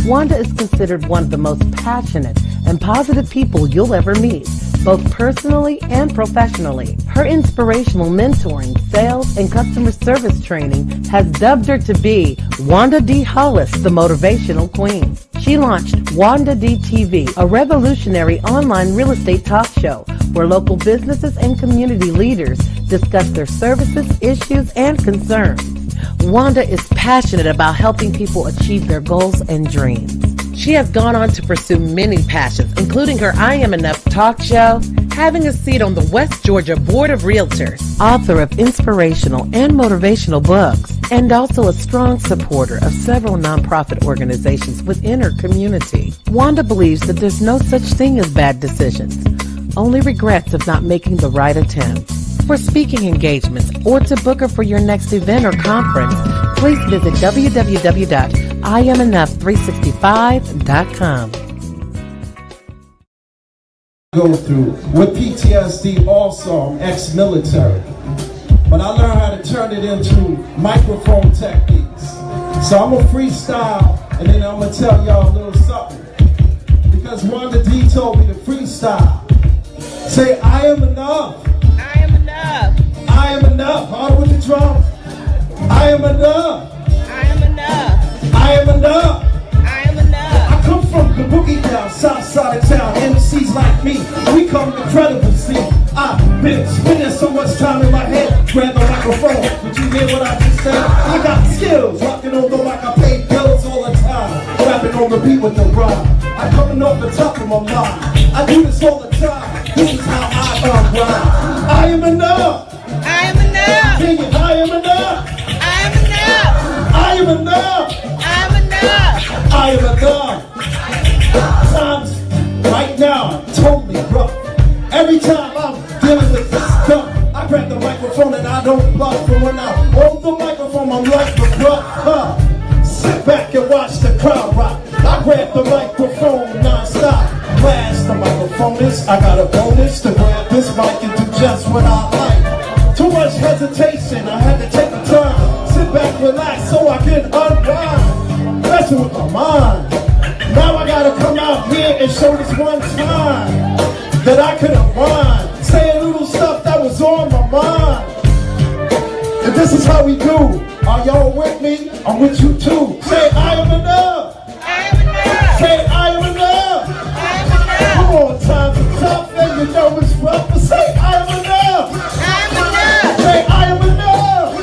Wanda is considered one of the most passionate and positive people you'll ever meet, both personally and professionally. Her inspirational mentoring, sales, and customer service training has dubbed her to be Wanda D. Hollis, the Motivational Queen. She launched Wanda D TV, a revolutionary online real estate talk show where local businesses and community leaders discuss their services, issues, and concerns. Wanda is passionate about helping people achieve their goals and dreams. She has gone on to pursue many passions, including her I Am Enough talk show, having a seat on the West Georgia Board of Realtors, author of inspirational and motivational books, and also a strong supporter of several nonprofit organizations within her community. Wanda believes that there's no such thing as bad decisions, only regrets of not making the right attempt. For speaking engagements or to book her for your next event or conference, please visit www.IamEnough365.com. Go through with PTSD also, I'm ex-military, but I learned how to turn it into microphone techniques. So I'm gonna freestyle and then I'm gonna tell y'all a little something, because Wanda D told me to freestyle. Say, I am enough. I am enough. I am enough. Hard with the drums. I am enough. I am enough. I am enough. I am enough. I come from the boogie down, south side of town. MCs like me, we come incredible. See, I've been spending so much time in my head. Grab the microphone. Did you hear what I just said? I got skills, rocking on the mic. I pay bills all the time. Rapping on the beat with the rhyme. I coming off the top of my mind. I do this all the time. This is how I grind. I am enough. I am enough. Sing it. I am enough. I am enough. I am enough. I am enough. I am enough. Times right now totally rough. Every time I'm dealing with this stuff, I grab the microphone and I don't bluff. And when I hold the microphone, I'm like the rough. Sit back and watch the crowd rock. I grab the microphone non-stop. Blast the microphone is, I got a bonus to grab this mic and do just what I like. Too much hesitation, I had to take the time. Sit back, relax, so I can unwind. Messing with my mind. Now I gotta come out here and show this one time that I could unwind. Say a little stuff that was on my mind. And this is how we do. Are y'all with me? I'm with you too. Say, I am enough. I am enough. Say, I am enough. I am enough. Come on, times are tough and you know it's rough, but say, I am enough. I am enough. Say, I am enough.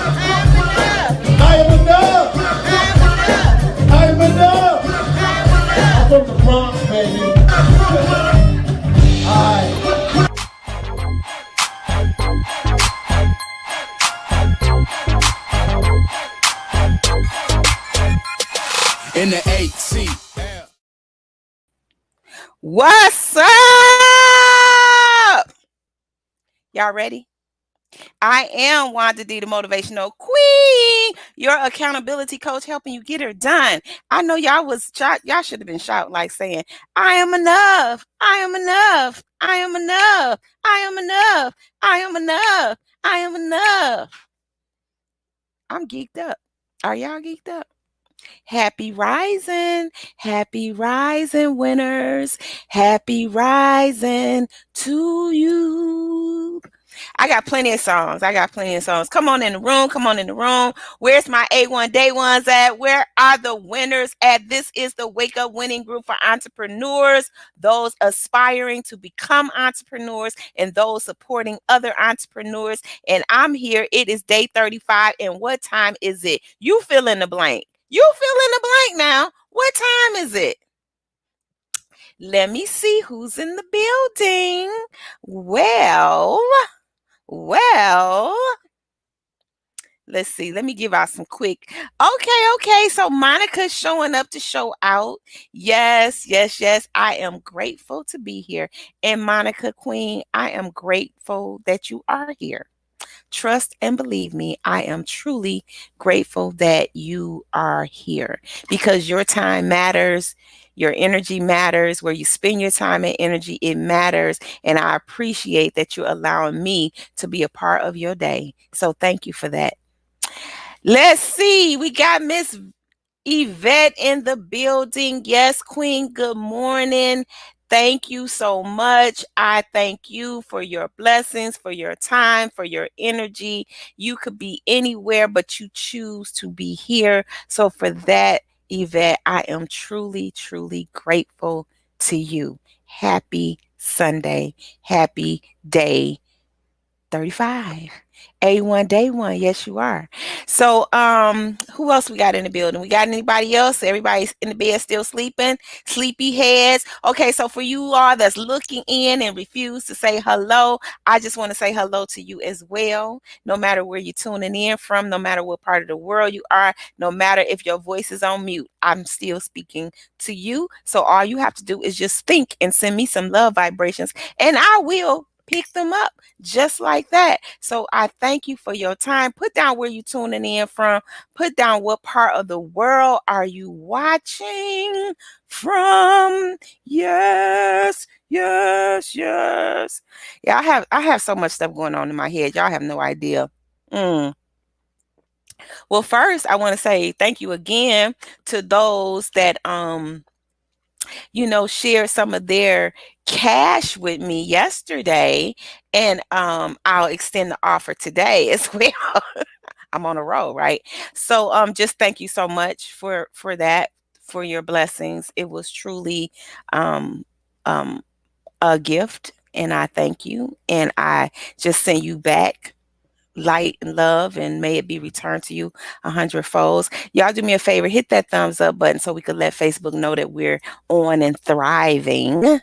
I am enough. I am enough. I am enough. I'm from the Bronx, baby. Alright. In the 8C. What's up? Y'all ready? I am Wanda D, the Motivational Queen, your accountability coach, helping you get her done. I know y'all should have been shouting, like saying, I am enough. I am enough. I am enough. I am enough. I am enough. I am enough. I'm geeked up. Are y'all geeked up? Happy rising, winners. Happy rising to you. I got plenty of songs. Come on in the room. Where's my A1 Day Ones at? Where are the winners at? This is the Wake Up Winning Group for entrepreneurs, those aspiring to become entrepreneurs, and those supporting other entrepreneurs. And I'm here. It is day 35. And what time is it? You fill in the blank. You fill in the blank now. What time is it? Let me see who's in the building. Well, let's see. Let me give out some quick. Okay. So Monica's showing up to show out. Yes. I am grateful to be here. And Monica Queen, I am grateful that you are here. Trust and believe me, I am truly grateful that you are here, because your time matters. Your energy matters. Where you spend your time and energy, it matters. And I appreciate that you're allowing me to be a part of your day. So thank you for that. Let's see. We got Miss Yvette in the building. Yes, Queen, good morning. Thank you so much. I thank you for your blessings, for your time, for your energy. You could be anywhere, but you choose to be here. So, for that, Yvette, I am truly, truly grateful to you. Happy Sunday. Happy day 35. A1 day one. Yes, you are. So, who else we got in the building? We got anybody else? Everybody's in the bed still sleeping? Sleepy heads. Okay, so for you all that's looking in and refuse to say hello, I just want to say hello to you as well. No matter where you're tuning in from, no matter what part of the world you are, no matter if your voice is on mute, I'm still speaking to you. So all you have to do is just think and send me some love vibrations, and I will pick them up just like that. So I thank you for your time. Put down where you tuning in from. Put down what part of the world are you watching from. Yes, yes, yes. Yeah, I have so much stuff going on in my head. Y'all have no idea. Mm. Well, first I want to say thank you again to those that share some of their cash with me yesterday. And I'll extend the offer today as well. I'm on a roll, right? So just thank you so much for that, for your blessings. It was truly um um a gift, and I thank you. And I just send you back light and love, and may it be returned to you 100 folds. Y'all do me a favor, hit that thumbs up button so we could let Facebook know that we're on and thriving.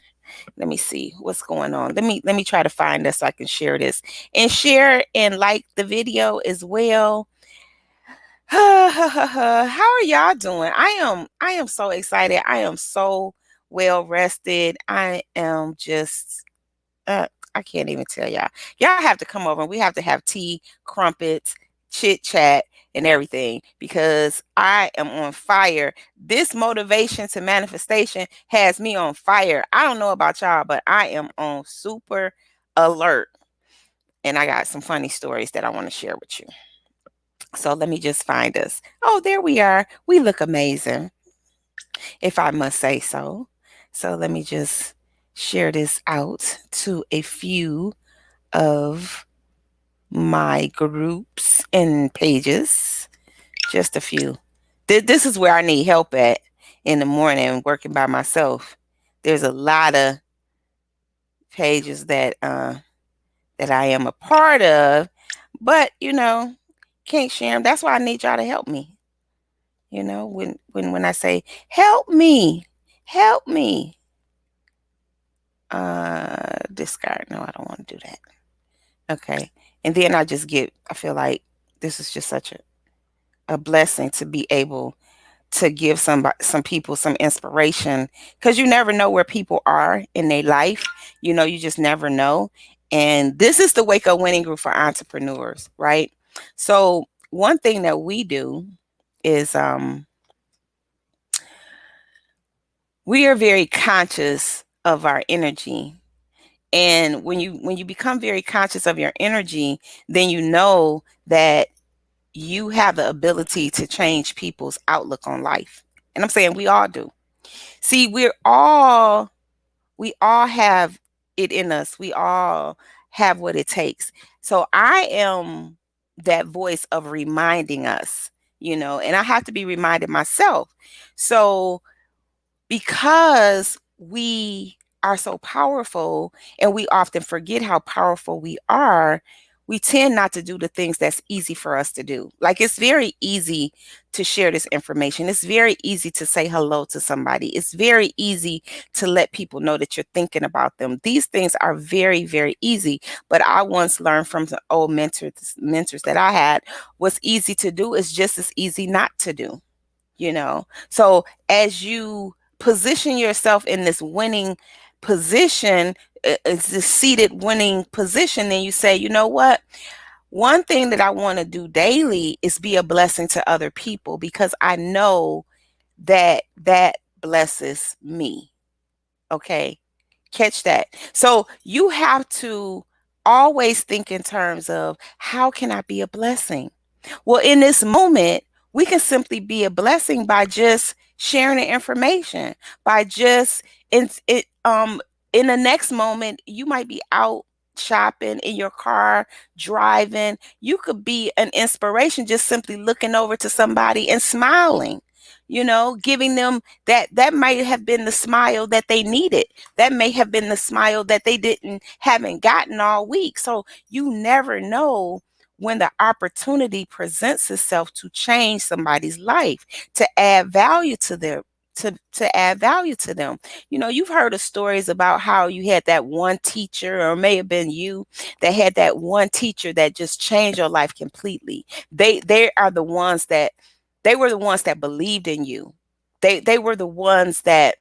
Let me see what's going on. Let me try to find this so I can share this, and share and like the video as well. How are y'all doing? I am so excited. I am so well rested. I am just I can't even tell y'all. Y'all have to come over and we have to have tea, crumpets, chit chat, and everything, because I am on fire. This motivation to manifestation has me on fire. I don't know about y'all, but I am on super alert. And I got some funny stories that I want to share with you. So let me just find us. Oh, there we are. We look amazing, if I must say so. So let me just share this out to a few of my groups and pages, just a few. This is where I need help at in the morning working by myself. There's a lot of pages that I am a part of, but can't share them. That's why I need y'all to help me. When I say help me, help me. Discard. No, I don't want to do that. Okay. And then I feel like this is just such a blessing to be able to give some people some inspiration, because you never know where people are in their life. You just never know. And this is the Wake Up Winning Group for entrepreneurs, right? So one thing that we do is we are very conscious of our energy. And when you become very conscious of your energy, then you know that you have the ability to change people's outlook on life. And I'm saying we all do. See, we all have it in us. We all have what it takes. So I am that voice of reminding us, and I have to be reminded myself. So because we are so powerful and we often forget how powerful we are, we tend not to do the things that's easy for us to do. Like, it's very easy to share this information. It's very easy to say hello to somebody. It's very easy to let people know that you're thinking about them. These things are very, very easy. But I once learned from the old mentors that I had, what's easy to do is just as easy not to do. So as you position yourself in this winning position, it's this seated winning position, then you say, you know what? One thing that I want to do daily is be a blessing to other people, because I know that that blesses me. Okay. Catch that. So you have to always think in terms of, how can I be a blessing? Well, in this moment, We can simply be a blessing by just sharing the information, by just in the next moment you might be out shopping in your car, driving. You could be an inspiration just simply looking over to somebody and smiling, giving them that might have been the smile that they needed. That may have been the smile that they haven't gotten all week. So you never know when the opportunity presents itself to change somebody's life, to add value to their to add value to them. You've heard of stories about how you had that one teacher, or may have been you, that had that one teacher that just changed your life completely. They were the ones that believed in you. They were the ones that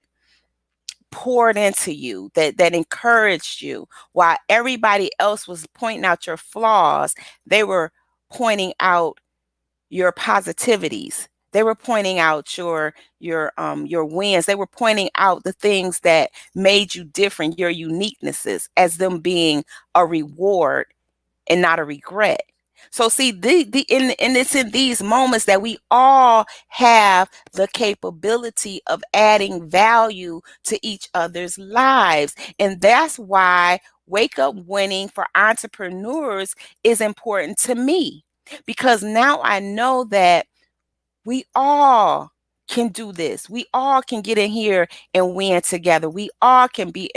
poured into you, that encouraged you. While everybody else was pointing out your flaws, they were pointing out your positivities. They were pointing out your wins. They were pointing out the things that made you different, your uniquenesses, as them being a reward and not a regret. So see, and it's in these moments that we all have the capability of adding value to each other's lives. And that's why Wake Up Winning for entrepreneurs is important to me, because now I know that we all can do this. We all can get in here and win together. We all can be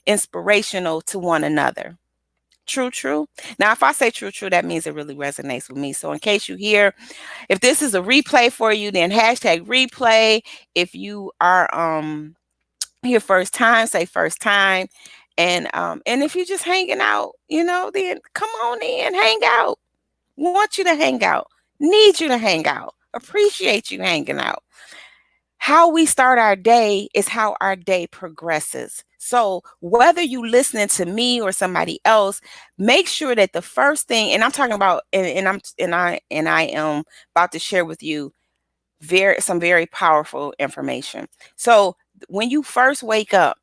inspirational to one another. True, true. Now, if I say true, true, that means it really resonates with me. So in case you hear, if this is a replay for you, then hashtag replay. If you are here first time, say first time. And if you're just hanging out, then come on in, hang out. Want you to hang out. Need you to hang out. Appreciate you hanging out. How we start our day is how our day progresses. So whether you listening to me or somebody else, make sure that the first thing, and I'm talking about, and I am about to share with you some very powerful information. So when you first wake up,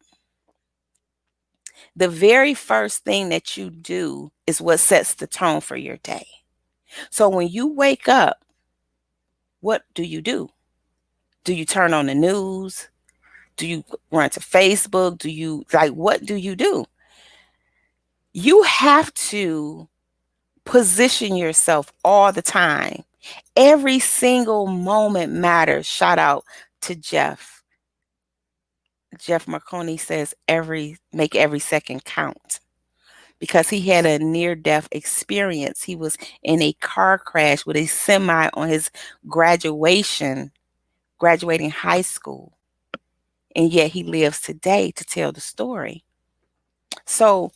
the very first thing that you do is what sets the tone for your day. So when you wake up, what do you do? Do you turn on the news? Do you run to Facebook? What do you do? You have to position yourself all the time. Every single moment matters. Shout out to Jeff. Jeff Marconi says make every second count, because he had a near-death experience. He was in a car crash with a semi on his graduating high school. And yet he lives today to tell the story. So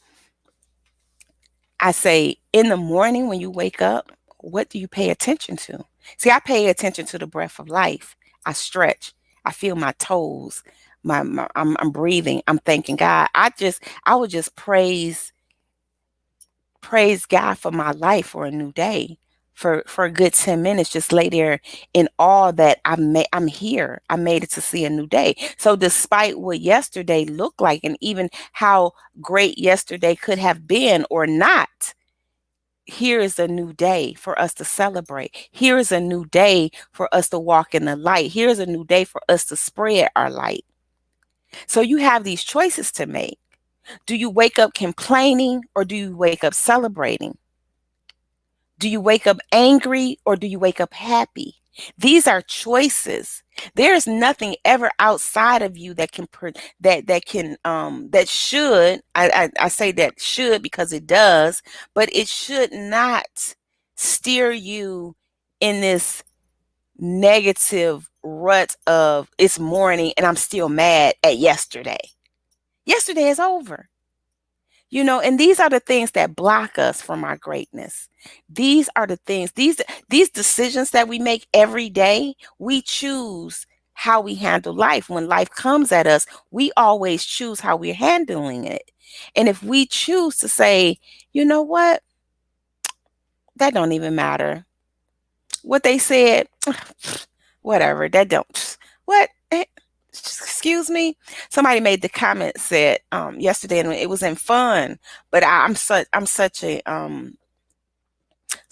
I say, in the morning when you wake up, what do you pay attention to? See, I pay attention to the breath of life. I stretch. I feel my toes. I'm breathing. I'm thanking God. I would just praise God for my life, for a new day, for a good 10 minutes. Just lay there in awe that I'm here. I made it to see a new day. So despite what yesterday looked like, and even how great yesterday could have been or not, here is a new day for us to celebrate. Here is a new day for us to walk in the light. Here's a new day for us to spread our light. So you have these choices to make. Do you wake up complaining, or do you wake up celebrating? Do you wake up angry, or do you wake up happy? These are choices. There is nothing ever outside of you that should, I say that should because it does, but it should not steer you in this negative rut of it's morning and I'm still mad at yesterday. Yesterday is over. And these are the things that block us from our greatness. These are the things, these decisions that we make every day. We choose how we handle life. When life comes at us, we always choose how we're handling it. And if we choose to say, you know what, that don't even matter. What they said, whatever, that don't, what? Excuse me. Somebody made the comment, said yesterday, and it was in fun, but I'm such a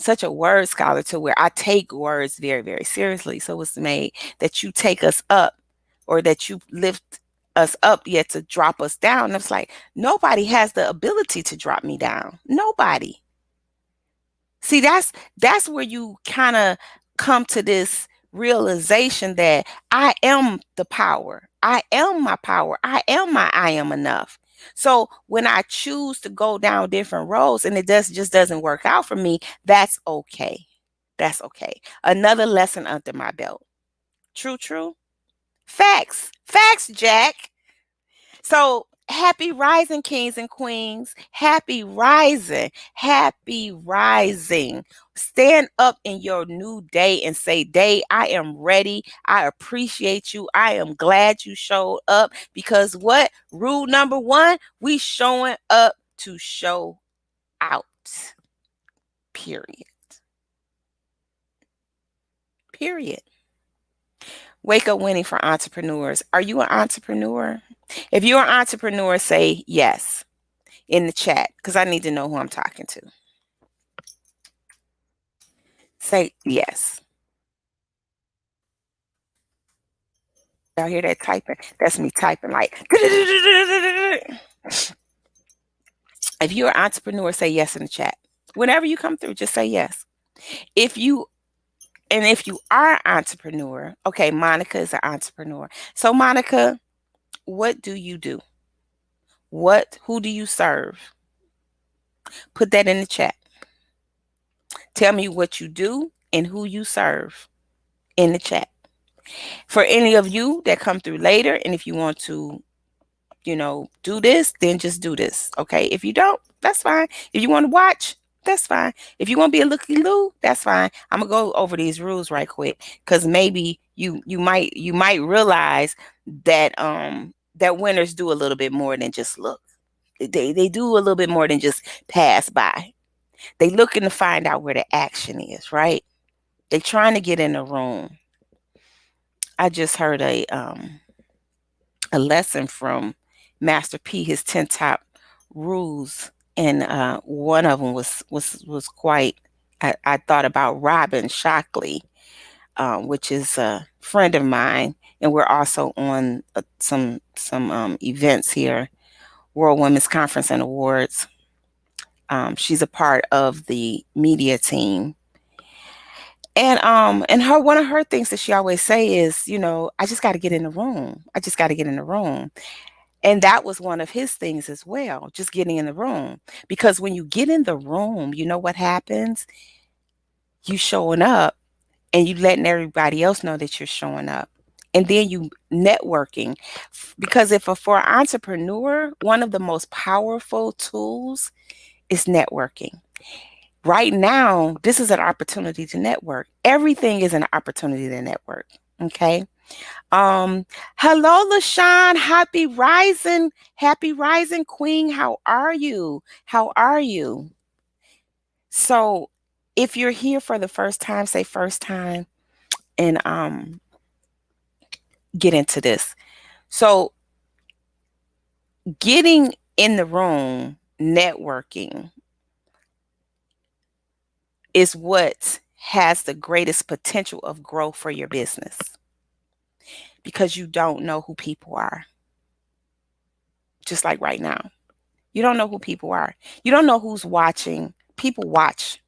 such a word scholar to where I take words very, very seriously. So it's made that you take us up or that you lift us up yet to drop us down. And it's like nobody has the ability to drop me down. Nobody. See, that's where you kind of come to this realization that I am the power. I am my power. I am enough. So when I choose to go down different roads and it just doesn't work out for me, that's okay. That's okay. Another lesson under my belt. True, true. Facts. Facts, Jack. So happy rising, kings and queens. Happy rising. Happy rising. Stand up in your new day and say, Day, I am ready. I appreciate you. I am glad you showed up because what? Rule number one, we showing up to show out. Period. Period. Wake up winning for entrepreneurs. Are you an entrepreneur? If you're an entrepreneur, say yes in the chat because I need to know who I'm talking to. Say yes. Y'all hear that typing? That's me typing like. If you're an entrepreneur, say yes in the chat. Whenever you come through, just say yes. If you if you are an entrepreneur, okay, Monica is an entrepreneur. So Monica, what do you do? Who do you serve? Put that in the chat. Tell me what you do and who you serve in the chat. For any of you that come through later, and if you want to, do this, then just do this. Okay. If you don't, that's fine. If you want to watch, that's fine. If you want to be a looky loo, that's fine. I'm gonna go over these rules right quick because maybe you might realize that that winners do a little bit more than just look. They do a little bit more than just pass by. They looking to find out where the action is, right? They trying to get in the room. I just heard a lesson from Master P, his 10 top rules, and one of them was quite. I thought about Robin Shockley, which is a friend of mine, and we're also on some events here, World Women's Conference and Awards. She's a part of the media team. And her one of her things that she always say is, I just got to get in the room. I just got to get in the room. And that was one of his things as well, just getting in the room. Because when you get in the room, you know what happens? You showing up and you letting everybody else know that you're showing up. And then you networking. Because for an entrepreneur, one of the most powerful tools is networking. Right now, this is an opportunity to network. Everything is an opportunity to network. Okay. Hello, LaShawn. Happy rising, Queen. How are you? How are you? So, if you're here for the first time, say first time, and get into this. So, getting in the room, networking is what has the greatest potential of growth for your business because you don't know who people are. Just like right now, you don't know who people are. You don't know who's watching. People watch.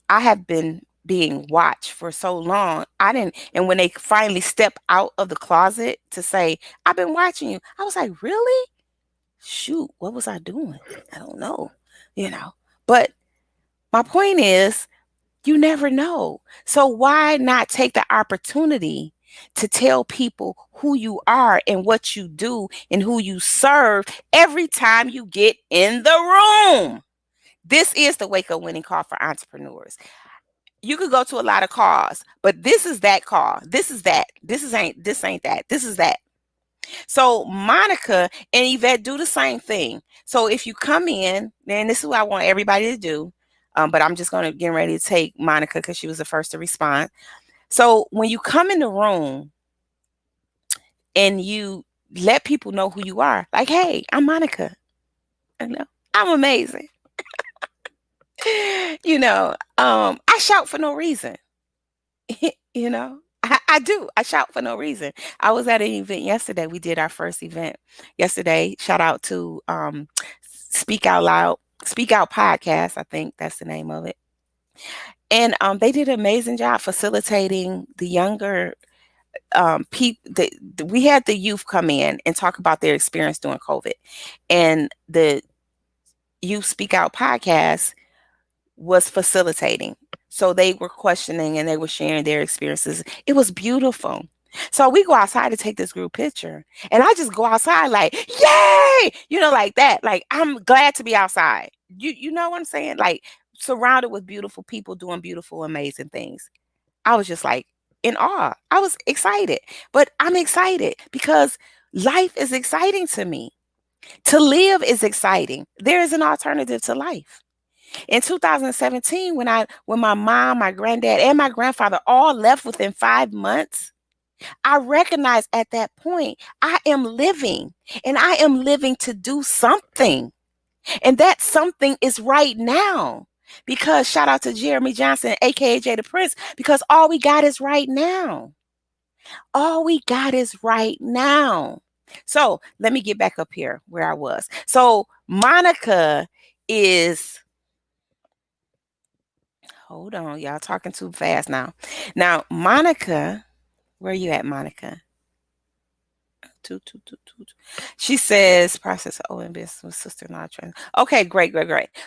I have been being watched for so long. I didn't, and when they finally step out of the closet to say, I've been watching you, I was like, really? Shoot, what was I doing? I don't know, But my point is, you never know. So why not take the opportunity to tell people who you are and what you do and who you serve every time you get in the room? This is the wake up winning call for entrepreneurs. You could go to a lot of calls, but this is that call. This is that. This ain't that. This is that. So Monica and Yvette do the same thing. So if you come in, then this is what I want everybody to do. But I'm just going to get ready to take Monica because she was the first to respond. So when you come in the room and you let people know who you are, like, hey, I'm Monica. I'm amazing. I shout for no reason. I do. I shout for no reason. I was at an event yesterday. We did our first event yesterday. Shout out to Speak Out Loud, Speak Out Podcast. I think that's the name of it. And they did an amazing job facilitating the younger people. We had the youth come in and talk about their experience during COVID. And the Youth Speak Out Podcast was facilitating. So they were questioning and they were sharing their experiences. It was beautiful. So we go outside to take this group picture. And I just go outside like, yay! Like that. Like, I'm glad to be outside. You know what I'm saying? Like, surrounded with beautiful people doing beautiful, amazing things. I was just like in awe. I was excited. But I'm excited because life is exciting to me. To live is exciting. There is an alternative to life. In 2017, when my mom, my granddad, and my grandfather all left within 5 months, I recognized at that point I am living, and I am living to do something. And that something is right now. Because shout out to Jeremy Johnson, aka Jay the Prince, because all we got is right now. All we got is right now. So let me get back up here where I was. So Monica is, hold on, y'all talking too fast now. Now, Monica, where you at, Monica? She says process of owing business with sister-in-law trend. Okay, great.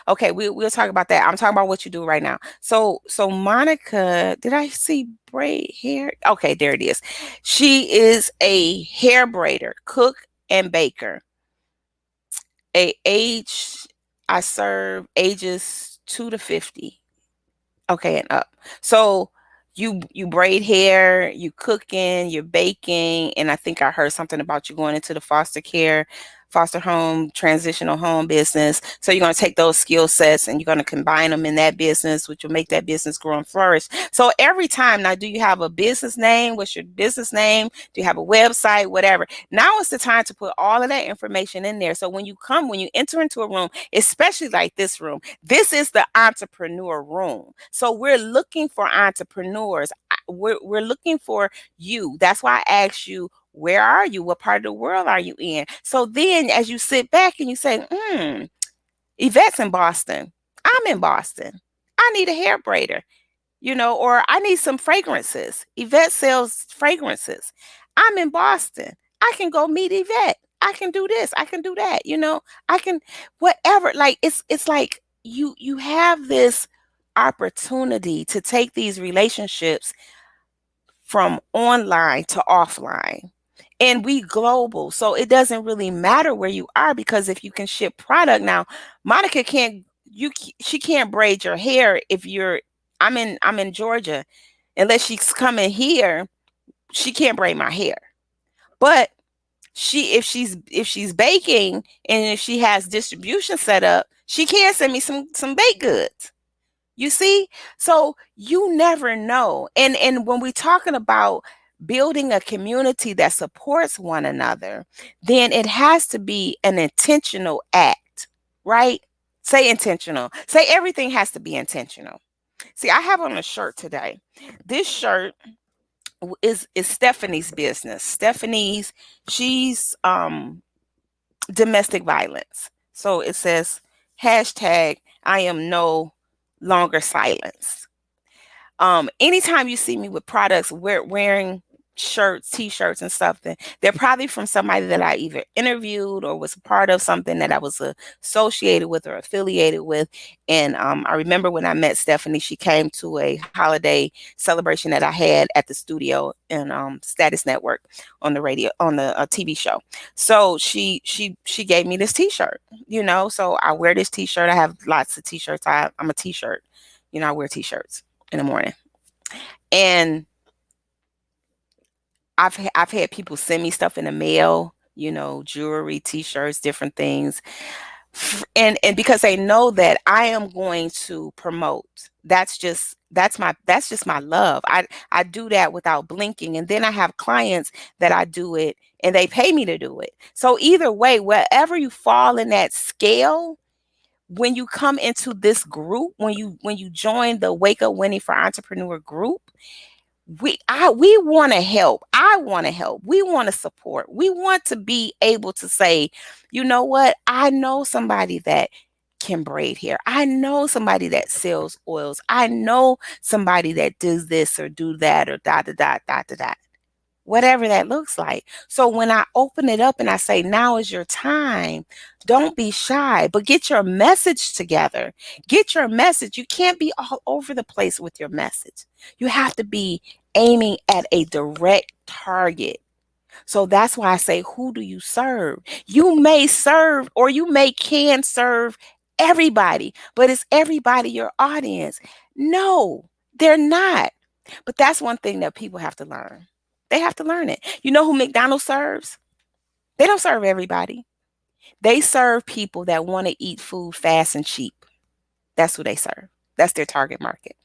Okay, we'll talk about that. I'm talking about what you do right now. So Monica, did I see braid hair? Okay, there it is. She is a hair braider, cook, and baker. I serve ages 2 to 50. Okay, and up. So you braid hair, you cooking, you're baking, and I think I heard something about you going into the foster home, transitional home business. So you're going to take those skill sets and you're going to combine them in that business, which will make that business grow and flourish. So every time now, do you have a business name? What's your business name? Do you have a website? Whatever. Now is the time to put all of that information in there. So when you enter into a room, especially like this room, this is the entrepreneur room. So we're looking for entrepreneurs. We're looking for you. That's why I asked you, where are you? What part of the world are you in? So then as you sit back and you say, Yvette's in Boston. I'm in Boston. I need a hair braider, or I need some fragrances. Yvette sells fragrances. I'm in Boston. I can go meet Yvette. I can do this. I can do that. I can whatever. Like it's like you have this opportunity to take these relationships from online to offline. And we global. So it doesn't really matter where you are, because if you can ship product now, Monica she can't braid your hair if I'm in Georgia. Unless she's coming here, she can't braid my hair. But if she's baking and if she has distribution set up, she can send me some baked goods. You see? So you never know. And when we're talking about building a community that supports one another, then it has to be an intentional act, right? Say intentional. Say everything has to be intentional. See, I have on a shirt today. This shirt is Stephanie's business. She's domestic violence. So it says hashtag I am no longer silenced. Anytime you see me with products wearing shirts, t-shirts and stuff, they're probably from somebody that I either interviewed or was a part of something that I was associated with or affiliated with. And I remember when I met Stephanie, she came to a holiday celebration that I had at the studio in Status Network on the radio, on the TV show. So she gave me this t-shirt, so I wear this t-shirt. I have lots of t-shirts. I'm a t-shirt, I wear t-shirts in the morning. And I've had people send me stuff in the mail, jewelry, t-shirts, different things. And because they know that I am going to promote. That's just my love. I do that without blinking. And then I have clients that I do it and they pay me to do it. So either way, wherever you fall in that scale, when you come into this group, when you join the Wake Up Winning for Entrepreneur group, we want to help. I want to help. We want to support. We want to be able to say, you know what? I know somebody that can braid hair. I know somebody that sells oils. I know somebody that does this or do that or da da da da da da. Whatever that looks like. So when I open it up and I say, now is your time, don't be shy, but get your message together. Get your message. You can't be all over the place with your message. You have to be aiming at a direct target. So that's why I say, who do you serve? You may serve or you may can serve everybody, but is everybody your audience? No, they're not. But that's one thing that people have to learn. They have to learn it. You know who McDonald's serves? They don't serve everybody. They serve people that want to eat food fast and cheap. That's who they serve. That's their target market.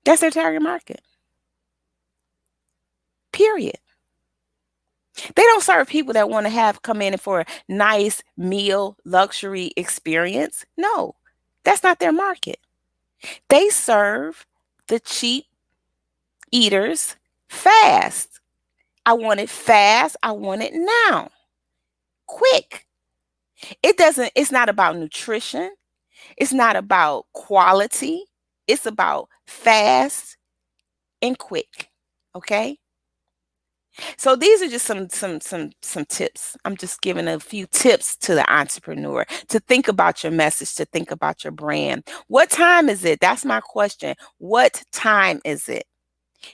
That's their target market. Period. They don't serve people that want to have come in for a nice meal, luxury experience. No, that's not their market. They serve the cheap eaters fast. I want it fast. I want it now. Quick. It's not about nutrition. It's not about quality. It's about fast and quick. Okay? So these are just some tips. I'm just giving a few tips to the entrepreneur to think about your message, to think about your brand. What time is it? That's my question. What time is it?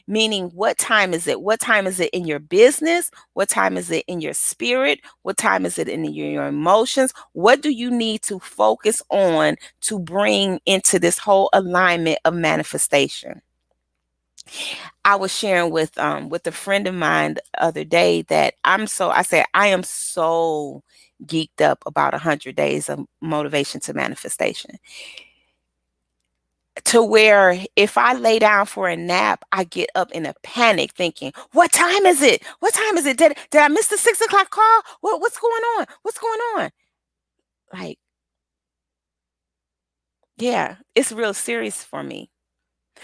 Meaning, what time is it? What time is it in your business? What time is it in your spirit? What time is it in your emotions? What do you need to focus on to bring into this whole alignment of manifestation? I was sharing with a friend of mine the other day that I said I am so geeked up about 100 days of motivation to manifestation, to where if I lay down for a nap, I get up in a panic thinking, what time is it? What time is it? Did I miss the 6 o'clock call? What's going on? What's going on? Like, yeah, it's real serious for me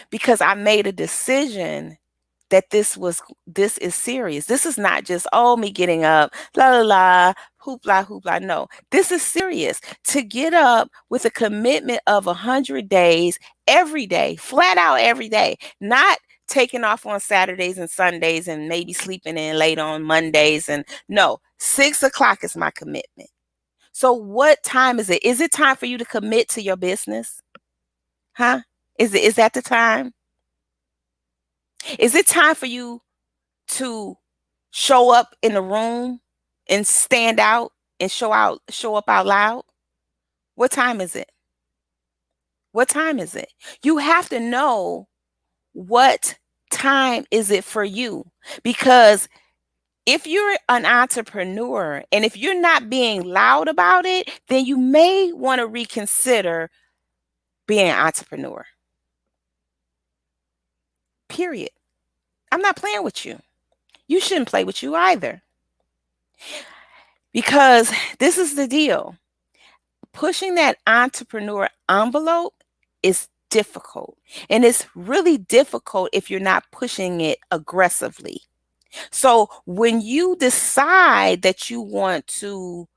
because I made a decision that this is serious. This is not just, oh, me getting up, la la la, hoopla hoopla. No, this is serious. To get up with a commitment of 100 days every day, flat out every day, not taking off on Saturdays and Sundays and maybe sleeping in late on Mondays. And no, 6 o'clock is my commitment. So what time is it? Is it time for you to commit to your business? Huh? Is that the time? Is it time for you to show up in the room and stand out and show up out loud? What time is it? What time is it? You have to know what time is it for you, because if you're an entrepreneur and if you're not being loud about it, then you may want to reconsider being an entrepreneur. Period. I'm not playing with you. You shouldn't play with you either. Because this is the deal. Pushing that entrepreneur envelope is difficult. And it's really difficult if you're not pushing it aggressively. So when you decide that you want to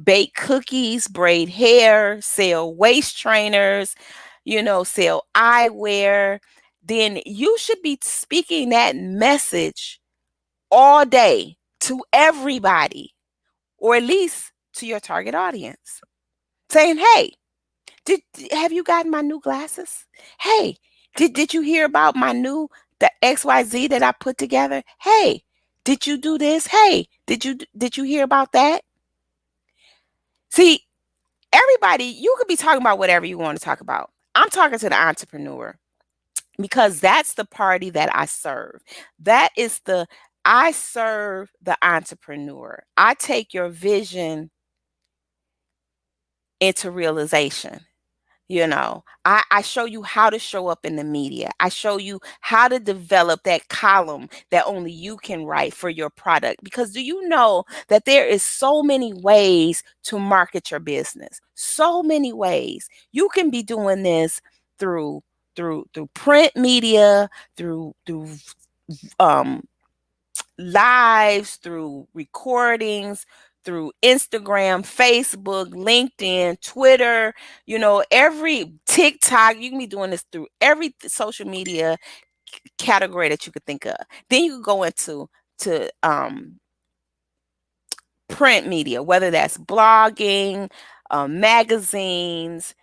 bake cookies, braid hair, sell waist trainers, sell eyewear, then you should be speaking that message all day to everybody, or at least to your target audience, saying, hey, have you gotten my new glasses? Hey, did you hear about the XYZ that I put together? Hey, did you do this? Hey, did you hear about that? See, everybody, you could be talking about whatever you want to talk about. I'm talking to the entrepreneur because that's the party that I serve. I serve the entrepreneur. I take your vision into realization. I show you how to show up in the media. I show you how to develop that column that only you can write for your product. Because do you know that there is so many ways to market your business? So many ways. You can be doing this through through print media, through um lives, through recordings, through Instagram, Facebook, LinkedIn, Twitter, every TikTok. You can be doing this through every social media category that you could think of. Then you could go into to print media, whether that's blogging, magazines,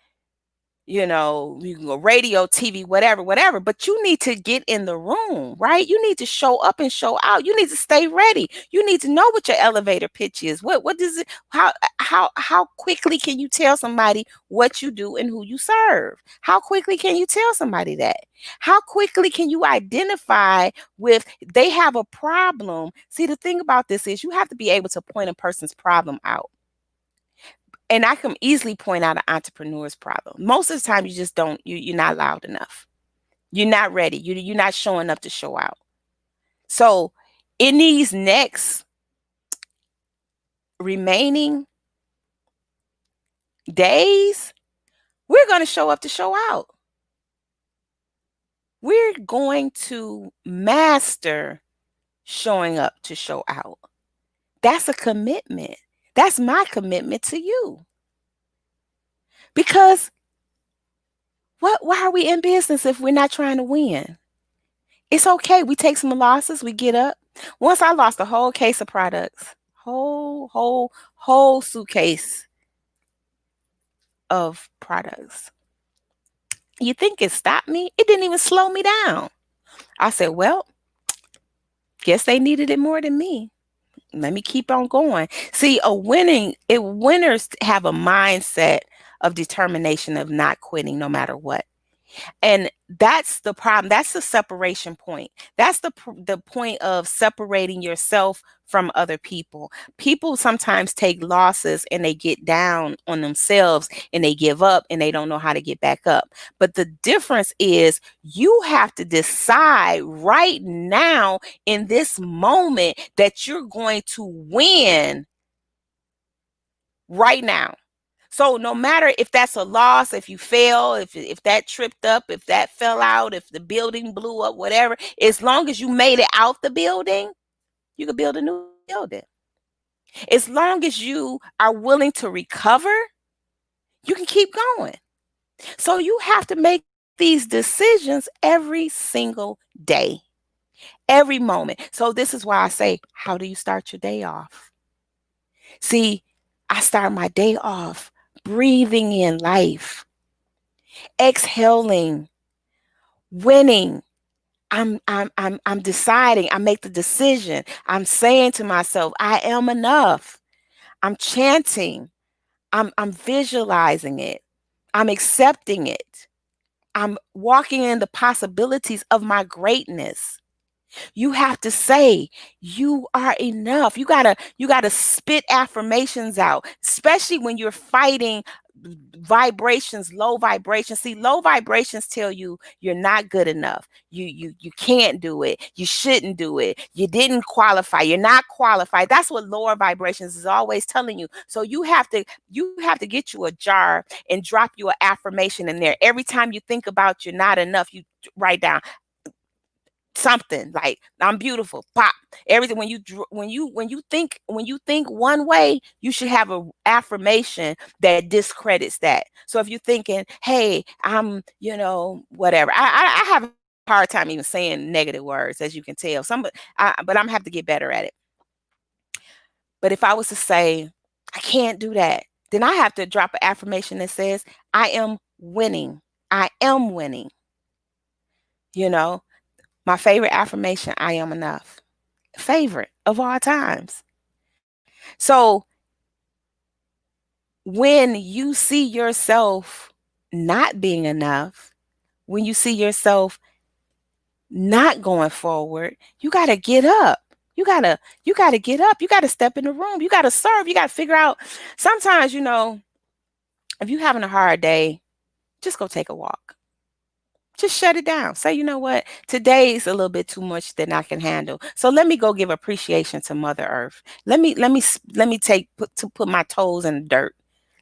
you can go radio, TV, whatever, but you need to get in the room, right? You need to show up and show out. You need to stay ready. You need to know what your elevator pitch is. What does it, how quickly can you tell somebody what you do and who you serve? How quickly can you tell somebody that? How quickly can you identify with they have a problem? See, the thing about this is you have to be able to point a person's problem out. And I can easily point out an entrepreneur's problem. Most of the time, you just don't, you're not loud enough. You're not ready. You're not showing up to show out. So in these next remaining days, we're going to show up to show out. We're going to master showing up to show out. That's a commitment. That's my commitment to you. Because why are we in business if we're not trying to win? It's okay. We take some losses. We get up. Once I lost a whole case of products, whole suitcase of products. You think it stopped me? It didn't even slow me down. I said, well, guess they needed it more than me. Let me keep on going. See, winners have a mindset of determination of not quitting no matter what. And that's the problem. That's the separation point. That's the point of separating yourself from other people. People sometimes take losses and they get down on themselves and they give up and they don't know how to get back up. But the difference is you have to decide right now in this moment that you're going to win right now. So no matter if that's a loss, if you fail, if that tripped up, if that fell out, if the building blew up, whatever, as long as you made it out the building, you can build a new building. As long as you are willing to recover, you can keep going. So you have to make these decisions every single day, every moment. So this is why I say, how do you start your day off? See, I start my day off breathing in life, exhaling, winning. I'm deciding. I make the decision. I'm saying to myself, I am enough. I'm chanting. I'm visualizing it. I'm accepting it. I'm walking in the possibilities of my greatness. You have to say you are enough. You gotta spit affirmations out, especially when you're fighting vibrations, low vibrations. See, low vibrations tell you you're not good enough. You can't do it. You shouldn't do it. You didn't qualify. You're not qualified. That's what lower vibrations is always telling you. So you have to get you a jar and drop you an affirmation in there. Every time you think about you're not enough, you write down something like I'm beautiful. Pop. Everything when you think one way, you should have a affirmation that discredits that. So if you're thinking, hey, I'm whatever. I have a hard time even saying negative words, as you can tell. But I'm have to get better at it. But if I was to say I can't do that, then I have to drop an affirmation that says I am winning. I am winning. You know, My favorite affirmation, I am enough. Favorite of all times. So when you see yourself not being enough, when you see yourself not going forward, you got to get up. You got to get up. You got to step in the room. You got to serve. You got to figure out sometimes, if you're having a hard day, just go take a walk. Just shut it down. Say, you know what? Today's a little bit too much than I can handle. So let me go give appreciation to Mother Earth. Let me put my toes in the dirt.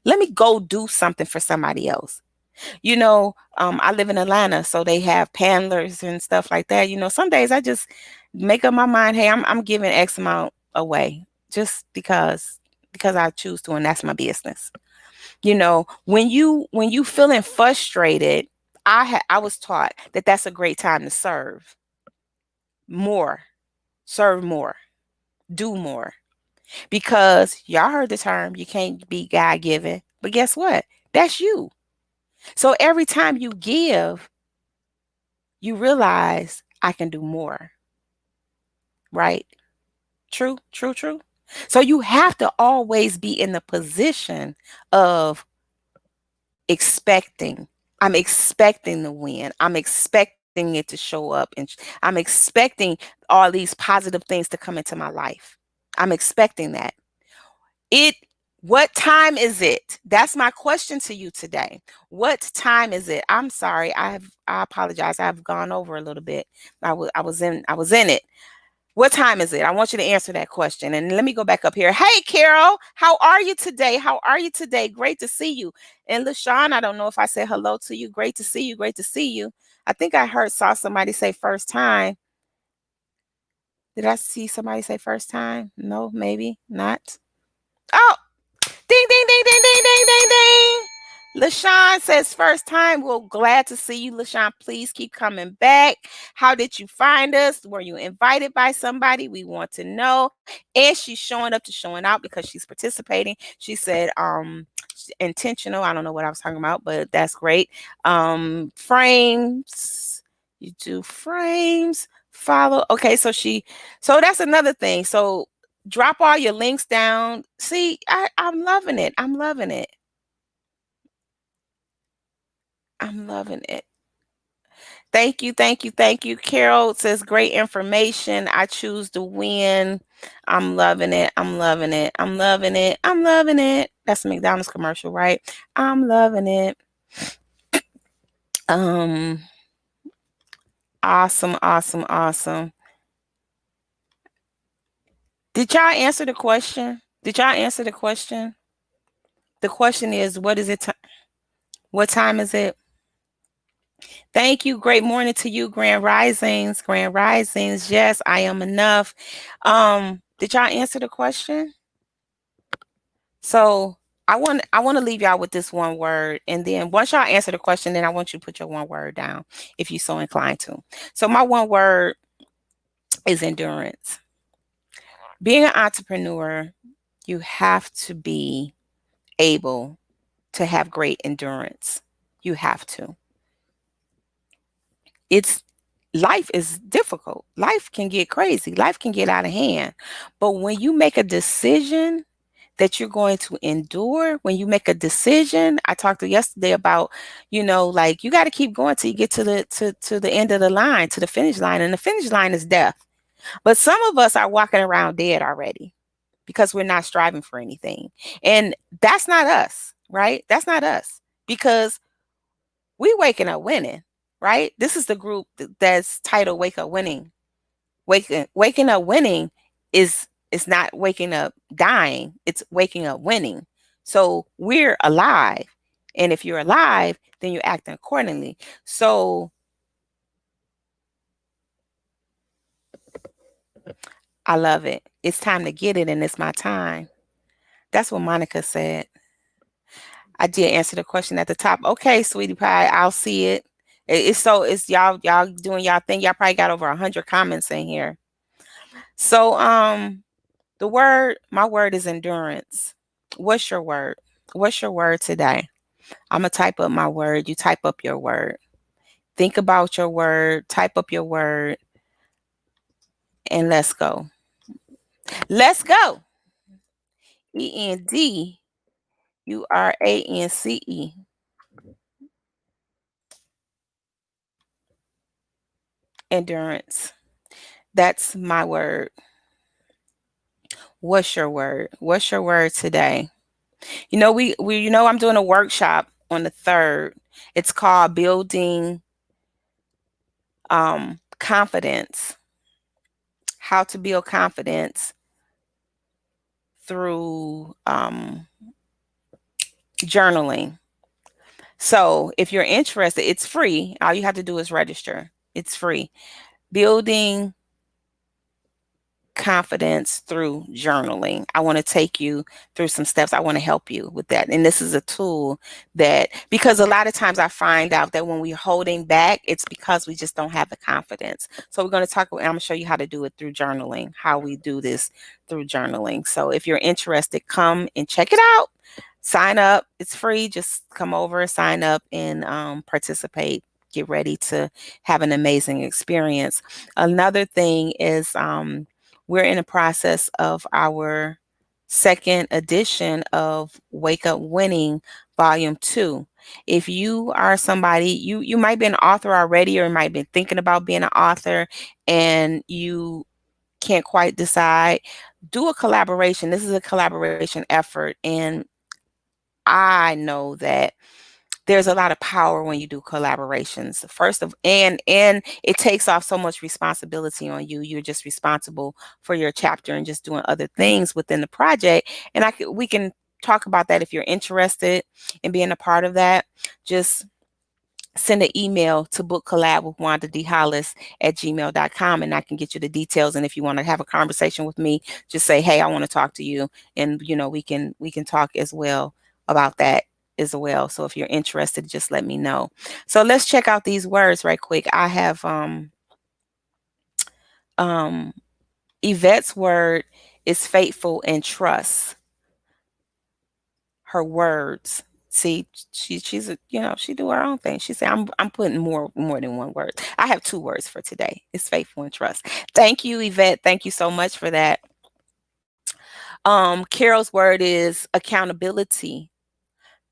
Let me go do something for somebody else. I live in Atlanta, so they have paddlers and stuff like that. Some days I just make up my mind, hey, I'm giving X amount away just because I choose to, and that's my business. When you feeling frustrated, I was taught that that's a great time to more, serve more, do more. Because y'all heard the term, you can't be God given. But guess what? That's you. So every time you give, you realize I can do more, right? True, true, true. So you have to always be in the position of expecting. I'm expecting the win. I'm expecting it to show up, and I'm expecting all these positive things to come into my life. I'm expecting that. It What time is it? That's my question to you today. What time is it? I'm sorry. I apologize. I've gone over a little bit. I was in it. What time is it? I want you to answer that question. And let me go back up here. Hey, Carol, how are you today? How are you today? Great to see you. And LaShawn, I don't know if I said hello to you. Great to see you. Great to see you. I think saw somebody say first time. Did I see somebody say first time? No, maybe not. Oh, ding, ding, ding, ding, ding, ding, ding, ding. LaShawn says first time. Well, glad to see you, LaShawn. Please keep coming back. How did you find us? Were you invited by somebody? We want to know. And she's showing up to showing out because she's participating. She said, intentional. I don't know what I was talking about, but that's great. Frames. You do frames. Follow. Okay, so that's another thing. So drop all your links down. See, I'm loving it. I'm loving it. I'm loving it. Thank you, thank you, thank you. Carol says great information. I choose to win. I'm loving it. I'm loving it. I'm loving it. I'm loving it. That's a McDonald's commercial, right? I'm loving it. Um, awesome, awesome, awesome. Did y'all answer the question? Did y'all answer the question? The question is, what is it? What time is it? Thank you. Great morning to you, Grand Risings. Grand Risings. Yes, I am enough. Did y'all answer the question? So I want to leave y'all with this one word, and then once y'all answer the question, then I want you to put your one word down if you're so inclined to. So my one word is endurance. Being an entrepreneur, you have to be able to have great endurance. You have to. It's Life is difficult. Life can get crazy. Life can get out of hand. But when you make a decision that you're going to endure, when you make a decision, I talked to yesterday about, like you got to keep going till you get to the end of the line, to the finish line, and the finish line is death. But some of us are walking around dead already because we're not striving for anything. And that's not us, right? That's not us because we waking up winning, right? This is the group that's titled Wake Up Winning. Waking up winning is not waking up dying, it's waking up winning. So we're alive. And if you're alive, then you're acting accordingly. So I love it. It's time to get it, and it's my time. That's what Monica said. I did answer the question at the top. Okay, sweetie pie, I'll see it. It's y'all doing y'all thing. Y'all probably got over 100 comments in here. So my word is endurance. What's your word? What's your word today? I'm gonna type up my word. You type up your word. Think about your word, type up your word, and let's go. Let's go. ENDURANCE. Endurance. That's my word. What's your word? What's your word today? I'm doing a workshop on the 3rd. It's called Building Confidence. How to build confidence through journaling. So if you're interested, it's free. All you have to do is register. It's free. Building confidence through journaling. I want to take you through some steps. I want to help you with that. And this is a tool that, because a lot of times I find out that when we're holding back, it's because we just don't have the confidence. So we're going to talk, I'm going to show you how to do it through journaling, how we do this through journaling. So if you're interested, come and check it out. Sign up. It's free. Just come over, sign up, and participate. Get ready to have an amazing experience. Another thing is we're in the process of our second edition of Wake Up Winning Volume 2. If you are somebody, you might be an author already, or you might be thinking about being an author and you can't quite decide, do a collaboration. This is a collaboration effort, and I know that there's a lot of power when you do collaborations. First of and it takes off so much responsibility on you. You're just responsible for your chapter and just doing other things within the project. And we can talk about that if you're interested in being a part of that. Just send an email to book collab with Wanda D. Hollis at gmail.com, and I can get you the details. And if you want to have a conversation with me, just say, hey, I want to talk to you. And we can talk as well about that as well. So if you're interested, just let me know. So let's check out these words right quick. I have Yvette's word is faithful and trust. Her words. See, she's a, she do her own thing. She said, I'm putting more than one word. I have 2 words for today. It's faithful and trust. Thank you, Yvette. Thank you so much for that. Carol's word is accountability.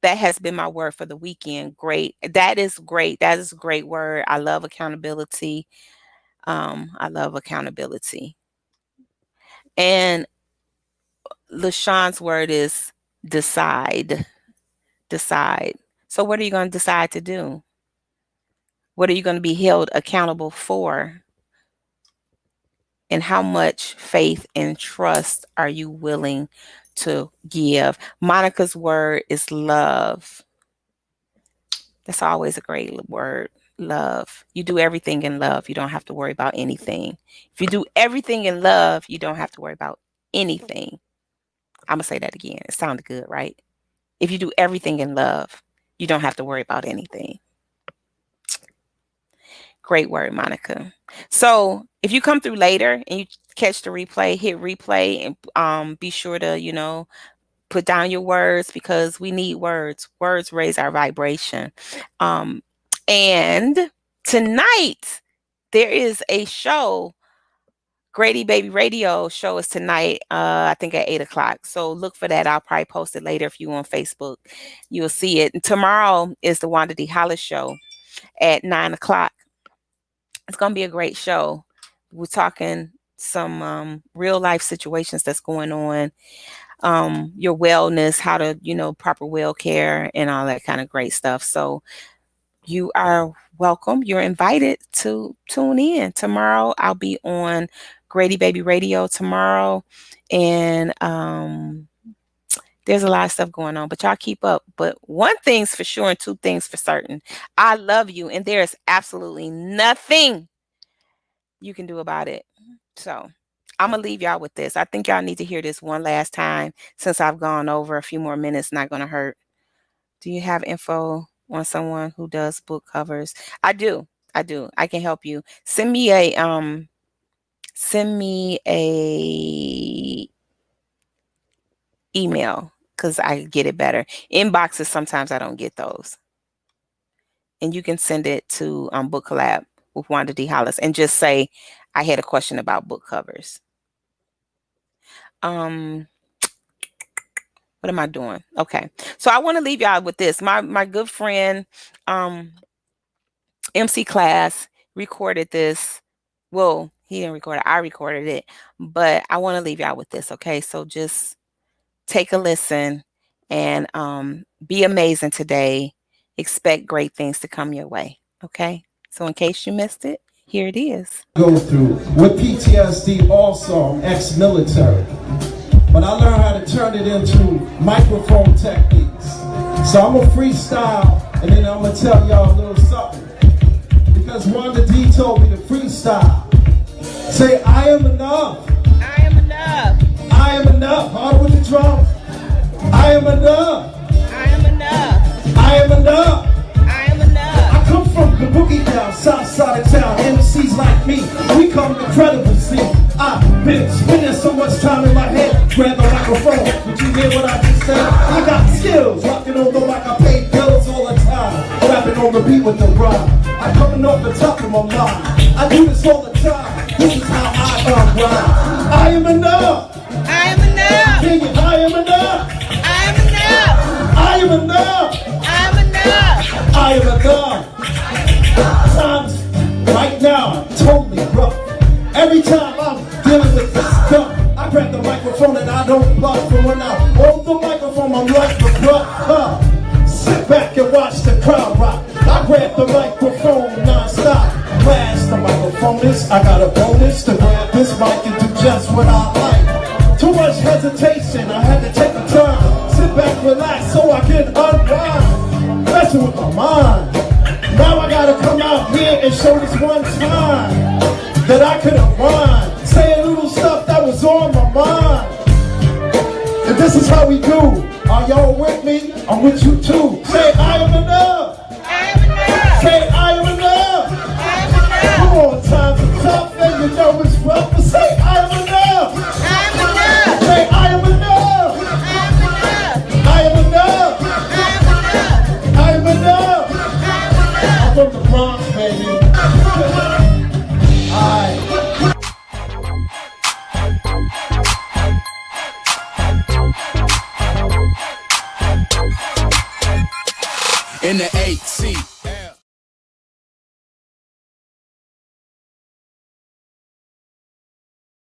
That has been my word for the weekend. Great. That is great. That is a great word. I love accountability. I love accountability. And LaShawn's word is decide. Decide. So what are you going to decide to do? What are you going to be held accountable for? And how much faith and trust are you willing to give? Monica's word is love. That's always a great word. Love. You do everything in love. You don't have to worry about anything. If you do everything in love, you don't have to worry about anything. I'm going to say that again. It sounded good, right? If you do everything in love, you don't have to worry about anything. Great word, Monica. So if you come through later and you catch the replay, hit replay, and be sure to, put down your words, because we need words. Words raise our vibration. And tonight there is a show. Grady Baby Radio show is tonight, I think at 8 o'clock. So look for that. I'll probably post it later if you on Facebook. You'll see it. And tomorrow is the Wanda D. Hollis show at 9 o'clock. It's going to be a great show. We're talking some real life situations that's going on, your wellness, how to, proper well care and all that kind of great stuff. So you are welcome. You're invited to tune in. Tomorrow I'll be on Grady Baby Radio tomorrow. And there's a lot of stuff going on, but y'all keep up. But one thing's for sure and 2 things for certain. I love you, and there is absolutely nothing you can do about it. So I'm going to leave y'all with this. I think y'all need to hear this one last time, since I've gone over a few more minutes. Not going to hurt. Do you have info on someone who does book covers? I do. I can help you. Send me a email, because I get it better. Inboxes, sometimes I don't get those. And you can send it to Book Collab with Wanda D. Hollis and just say, I had a question about book covers. What am I doing? Okay. So I want to leave y'all with this. My good friend, MC Class, recorded this. Well, he didn't record it. I recorded it. But I want to leave y'all with this. Okay. So just take a listen and be amazing today. expect great things to come your way. Okay? So in case you missed it, here it is. Go through with PTSD also, I'm ex-military. But I learned how to turn it into microphone techniques. So I'm gonna freestyle and then I'm gonna tell y'all a little something. Because Wanda D told me to freestyle. Say, I am enough. I am enough. I am enough. Hard with the drums. I am enough. I am enough. I am enough. I am enough. I come from the boogie down, south side of town. MCs like me, we come incredible. See, I've been spending so much time in my head. Grab the microphone. Did you hear what I just said? I got skills, rocking on the mic. I pay bills all the time. Rapping on the beat with the rhyme. I'm coming off the top of my mind. I do this all the time. This is how I unwind. I am enough. I am enough. Sing it. I am enough. I am enough. I am enough. I am enough. I am enough. Times right now are totally rough. Every time I'm dealing with this stuff, I grab the microphone and I don't bluff. And when I hold the microphone, I'm like the bluff. Sit back and watch the crowd rock. I grab the microphone non-stop. Blast the microphone is, I got a bonus to grab this mic and do just what I like. Too much hesitation, I had to take a turn. Sit back, relax so I can unwind. Messing with my mind. Now I gotta come out here and show this one time that I could unwind. Say a little stuff that was on my mind. And this is how we do. Are y'all with me? I'm with you too. Say I am enough. I am enough. Say I am enough. I am enough. Come on, times are tough and you know it's rough. But say I am enough. I am enough. Say I am enough. I am enough. I am enough. I am enough. I'm from the Bronx, baby. Alright. In the